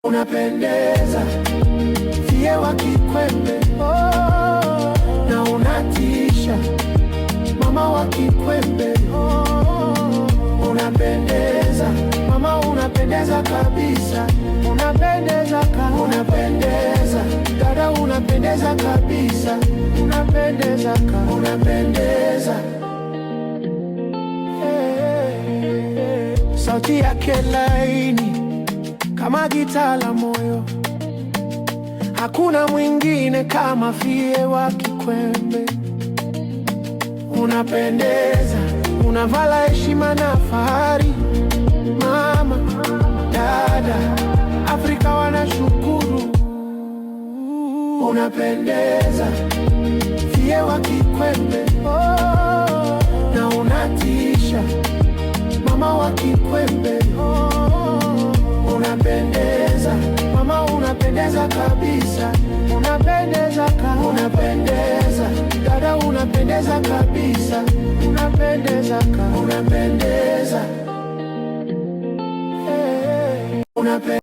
Unapendeza Fie wa Kikwembe, na unatisha mama wa Kikwembe. Unapendeza mama, unapendeza kabisa, unapendeza dada, unapendeza kabisa, unapendeza sauti yake laini kama gitaa la moyo, hakuna mwingine kama Fie wa Kikwembe. Unapendeza, unavala heshima na fahari, mama, dada, Afrika wanashukuru. Unapendeza Fie wa Kikwembe, na unatisha mama wa Kikwembe. Unapendeza mama, unapendeza kabisa, unapendeza dada, unapendeza kabisa, unapendeza